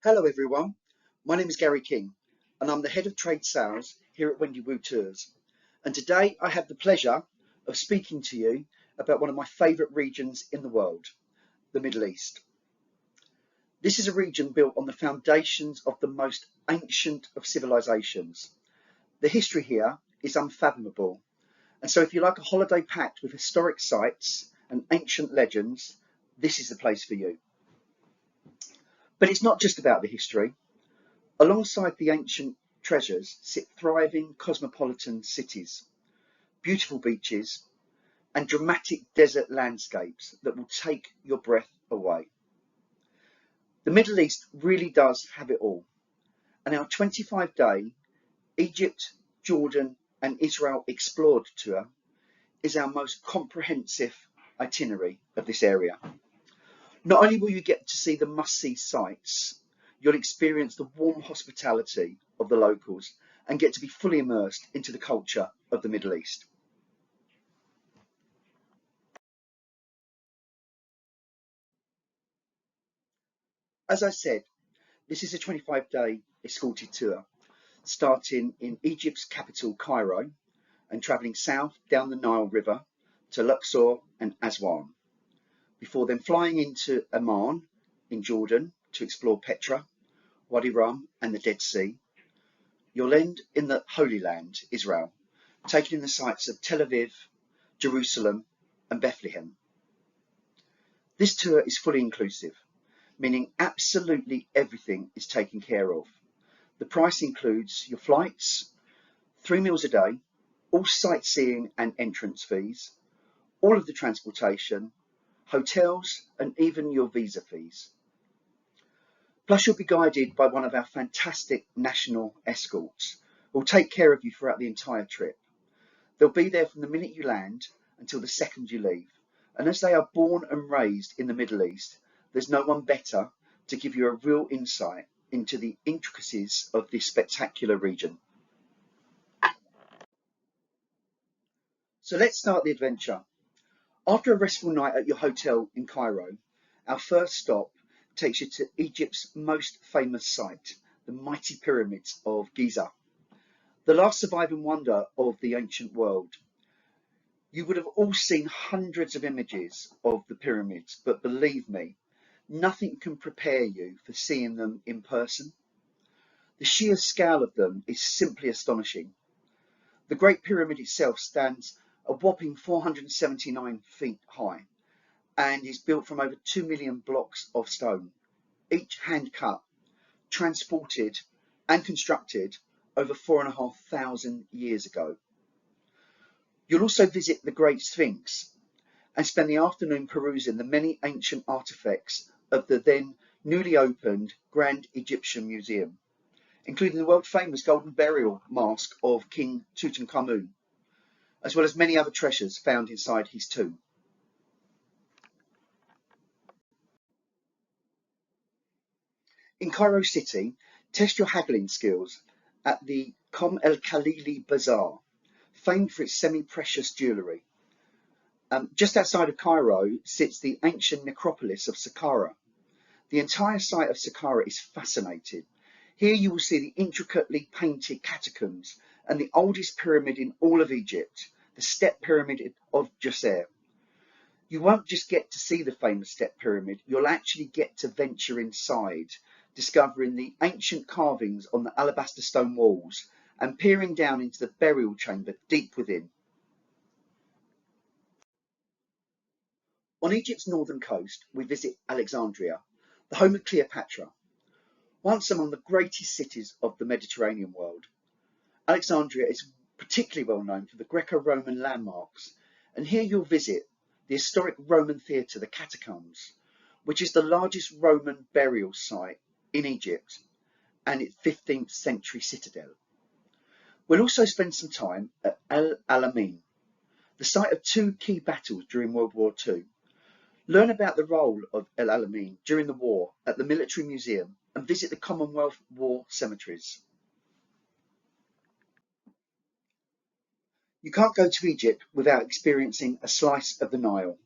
Hello everyone, my name is Gary King and I'm the Head of Trade Sales here at Wendy Wu Tours. And today I have the pleasure of speaking to you about one of my favourite regions in the world, the Middle East. This is a region built on the foundations of the most ancient of civilizations. The history here is unfathomable. And so if you like a holiday packed with historic sites and ancient legends, this is the place for you. But it's not just about the history. Alongside the ancient treasures sit thriving cosmopolitan cities, beautiful beaches, and dramatic desert landscapes that will take your breath away. The Middle East really does have it all, and our 25-day Egypt, Jordan, and Israel Explored tour is our most comprehensive itinerary of this area. Not only will you get to see the must-see sites, you'll experience the warm hospitality of the locals and get to be fully immersed into the culture of the Middle East. As I said, this is a 25-day escorted tour, starting in Egypt's capital, Cairo, and travelling south down the Nile River to Luxor and Aswan, before then flying into Amman in Jordan to explore Petra, Wadi Rum and the Dead Sea. You'll end in the Holy Land, Israel, taking in the sights of Tel Aviv, Jerusalem and Bethlehem. This tour is fully inclusive, meaning absolutely everything is taken care of. The price includes your flights, 3 meals a day, all sightseeing and entrance fees, all of the transportation, hotels and even your visa fees. Plus you'll be guided by one of our fantastic national escorts who will take care of you throughout the entire trip. They'll be there from the minute you land until the second you leave. And as they are born and raised in the Middle East, there's no one better to give you a real insight into the intricacies of this spectacular region. So let's start the adventure. After a restful night at your hotel in Cairo, our first stop takes you to Egypt's most famous site, the mighty pyramids of Giza, the last surviving wonder of the ancient world. You would have all seen hundreds of images of the pyramids, but believe me, nothing can prepare you for seeing them in person. The sheer scale of them is simply astonishing. The Great Pyramid itself stands a whopping 479 feet high and is built from over 2 million blocks of stone, each hand cut, transported and constructed over 4,500 years ago. You'll also visit the Great Sphinx and spend the afternoon perusing the many ancient artifacts of the then newly opened Grand Egyptian Museum, including the world famous golden burial mask of King Tutankhamun, as well as many other treasures found inside his tomb. In Cairo City, test your haggling skills at the El Khalili Bazaar, famed for its semi-precious jewellery. Just outside of Cairo sits the ancient necropolis of Saqqara. The entire site of Saqqara is fascinating. Here you will see the intricately painted catacombs and the oldest pyramid in all of Egypt, the Step Pyramid of Djoser. You won't just get to see the famous Step Pyramid, you'll actually get to venture inside, discovering the ancient carvings on the alabaster stone walls and peering down into the burial chamber deep within. On Egypt's northern coast, we visit Alexandria, the home of Cleopatra. Once among the greatest cities of the Mediterranean world, Alexandria is particularly well known for the Greco-Roman landmarks, and here you'll visit the historic Roman theatre, the Catacombs, which is the largest Roman burial site in Egypt and its 15th century citadel. We'll also spend some time at El Alamein, the site of two key battles during World War II. Learn about the role of El Alamein during the war at the Military Museum and visit the Commonwealth War cemeteries. You can't go to Egypt without experiencing a slice of the Nile,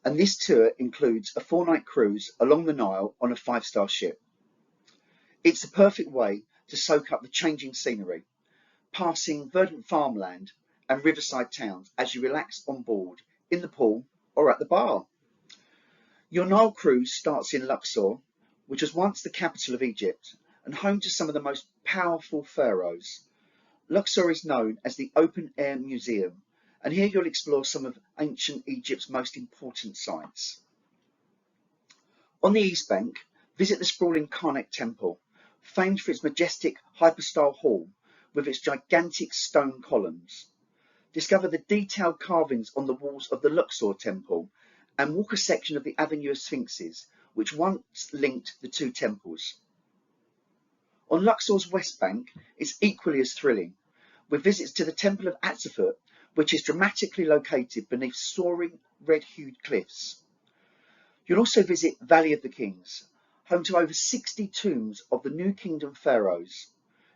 and this tour includes a 4-night cruise along the Nile on a 5-star ship. It's the perfect way to soak up the changing scenery, passing verdant farmland and riverside towns as you relax on board, in the pool or at the bar. Your Nile cruise starts in Luxor, which was once the capital of Egypt and home to some of the most powerful pharaohs. Luxor is known as the Open Air Museum, and here you'll explore some of ancient Egypt's most important sites. On the East Bank, visit the sprawling Karnak Temple, famed for its majestic hypostyle hall with its gigantic stone columns. Discover the detailed carvings on the walls of the Luxor Temple and walk a section of the Avenue of Sphinxes, which once linked the two temples. On Luxor's West Bank, it's equally as thrilling, with visits to the Temple of Atzefut, which is dramatically located beneath soaring red-hued cliffs. You'll also visit Valley of the Kings, home to over 60 tombs of the New Kingdom pharaohs,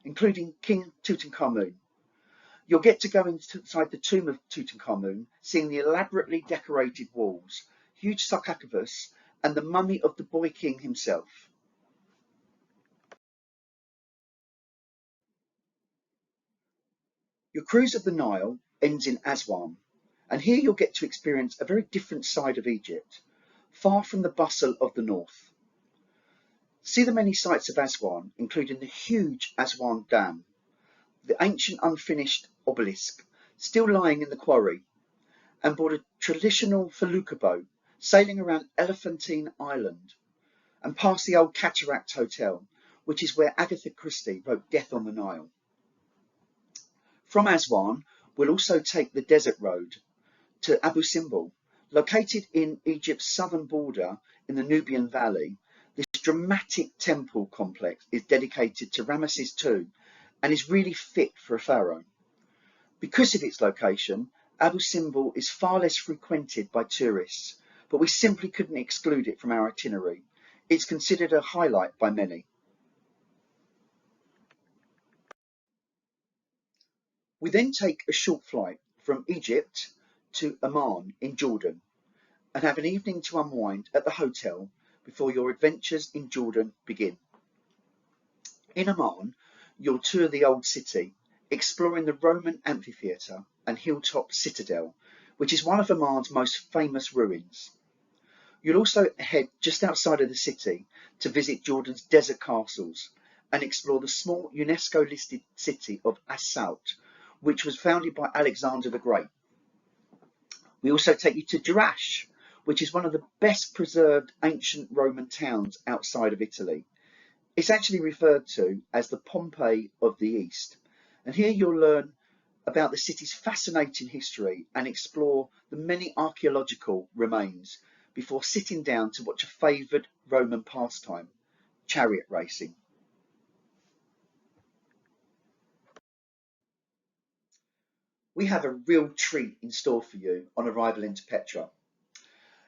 including King Tutankhamun. You'll get to go inside the tomb of Tutankhamun, seeing the elaborately decorated walls, huge sarcophagus, and the mummy of the boy king himself. Your cruise of the Nile ends in Aswan, and here you'll get to experience a very different side of Egypt, far from the bustle of the north. See the many sights of Aswan, including the huge Aswan Dam, the ancient unfinished obelisk still lying in the quarry, and board a traditional felucca boat sailing around Elephantine Island, and past the old Cataract Hotel, which is where Agatha Christie wrote Death on the Nile. From Aswan, we'll also take the desert road to Abu Simbel. Located in Egypt's southern border in the Nubian Valley, this dramatic temple complex is dedicated to Ramesses II and is really fit for a pharaoh. Because of its location, Abu Simbel is far less frequented by tourists, but we simply couldn't exclude it from our itinerary. It's considered a highlight by many. We then take a short flight from Egypt to Amman in Jordan and have an evening to unwind at the hotel before your adventures in Jordan begin. In Amman, you'll tour the old city, exploring the Roman amphitheatre and hilltop citadel, which is one of Amman's most famous ruins. You'll also head just outside of the city to visit Jordan's desert castles and explore the small UNESCO-listed city of As-Salt, which was founded by Alexander the Great. We also take you to Jerash, which is one of the best preserved ancient Roman towns outside of Italy. It's actually referred to as the Pompeii of the East, and here you'll learn about the city's fascinating history and explore the many archaeological remains before sitting down to watch a favoured Roman pastime, chariot racing. We have a real treat in store for you on arrival into Petra.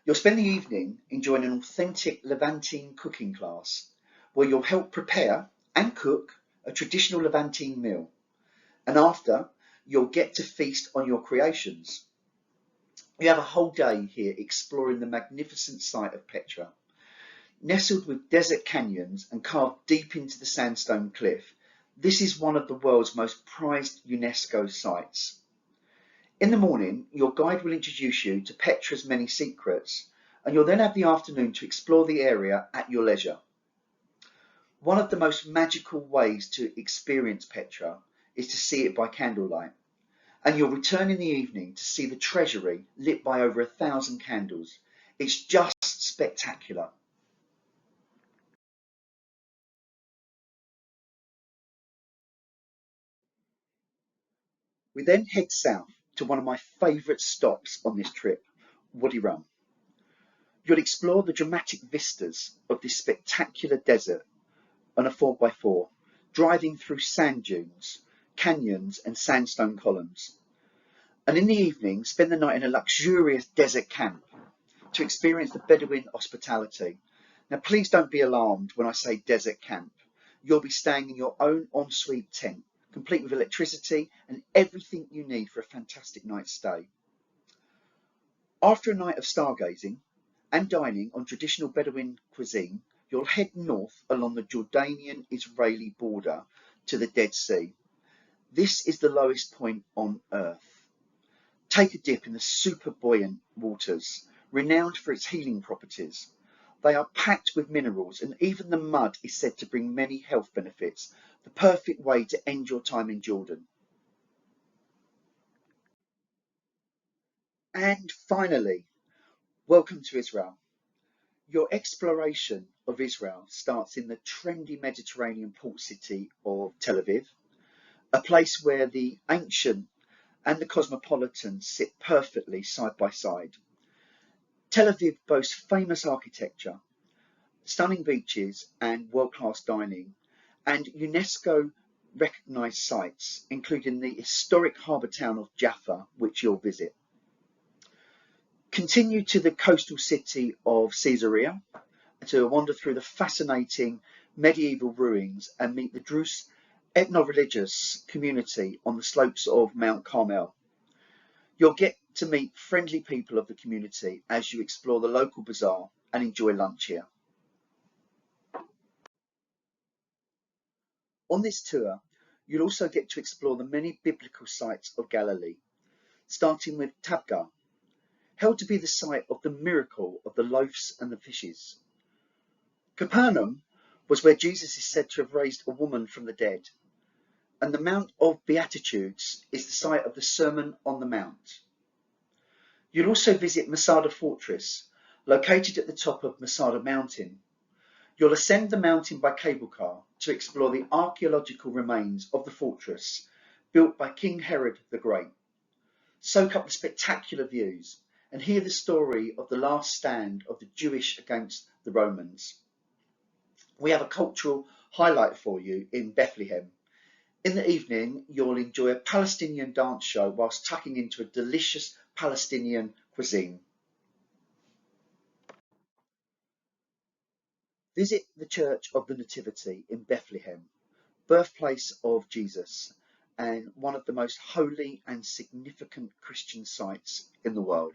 You'll spend the evening enjoying an authentic Levantine cooking class, where you'll help prepare and cook a traditional Levantine meal. And after, you'll get to feast on your creations. You have a whole day here exploring the magnificent site of Petra. Nestled with desert canyons and carved deep into the sandstone cliff, this is one of the world's most prized UNESCO sites. In the morning, your guide will introduce you to Petra's many secrets, and you'll then have the afternoon to explore the area at your leisure. One of the most magical ways to experience Petra is to see it by candlelight, and you'll return in the evening to see the treasury lit by over 1,000 candles. It's just spectacular. We then head south to one of my favourite stops on this trip, Wadi Rum. You'll explore the dramatic vistas of this spectacular desert on a 4x4, driving through sand dunes, canyons and sandstone columns. And in the evening, spend the night in a luxurious desert camp to experience the Bedouin hospitality. Now, please don't be alarmed when I say desert camp. You'll be staying in your own ensuite tent, complete with electricity and everything you need for a fantastic night's stay. After a night of stargazing and dining on traditional Bedouin cuisine, you'll head north along the Jordanian-Israeli border to the Dead Sea. This is the lowest point on Earth. Take a dip in the super buoyant waters, renowned for its healing properties. They are packed with minerals, and even the mud is said to bring many health benefits, the perfect way to end your time in Jordan. And finally, welcome to Israel. Your exploration of Israel starts in the trendy Mediterranean port city of Tel Aviv, a place where the ancient and the cosmopolitan sit perfectly side by side. Tel Aviv boasts famous architecture, stunning beaches and world-class dining, and UNESCO recognised sites, including the historic harbour town of Jaffa, which you'll visit. Continue to the coastal city of Caesarea to wander through the fascinating medieval ruins and meet the Druze ethno-religious community on the slopes of Mount Carmel. You'll get to meet friendly people of the community as you explore the local bazaar and enjoy lunch here. On this tour, you'll also get to explore the many biblical sites of Galilee, starting with Tabgha, held to be the site of the miracle of the loaves and the fishes. Capernaum was where Jesus is said to have raised a woman from the dead, and the Mount of Beatitudes is the site of the Sermon on the Mount. You'll also visit Masada Fortress, located at the top of Masada Mountain. You'll ascend the mountain by cable car to explore the archaeological remains of the fortress built by King Herod the Great. Soak up the spectacular views and hear the story of the last stand of the Jewish against the Romans. We have a cultural highlight for you in Bethlehem. In the evening, you'll enjoy a Palestinian dance show whilst tucking into a delicious Palestinian cuisine. Visit the Church of the Nativity in Bethlehem, birthplace of Jesus, and one of the most holy and significant Christian sites in the world.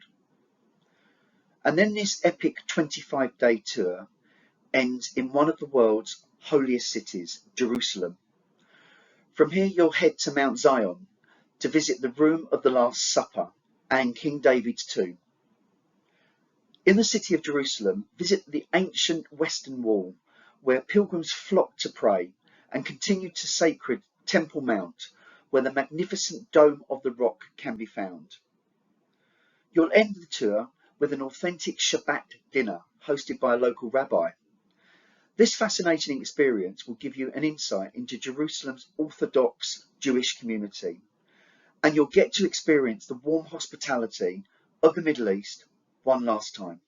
And then this epic 25-day tour ends in one of the world's holiest cities, Jerusalem. From here you'll head to Mount Zion to visit the Room of the Last Supper and King David's tomb. In the city of Jerusalem, visit the ancient Western Wall, where pilgrims flock to pray, and continue to sacred Temple Mount, where the magnificent Dome of the Rock can be found. You'll end the tour with an authentic Shabbat dinner hosted by a local rabbi. This fascinating experience will give you an insight into Jerusalem's Orthodox Jewish community, and you'll get to experience the warm hospitality of the Middle East one last time.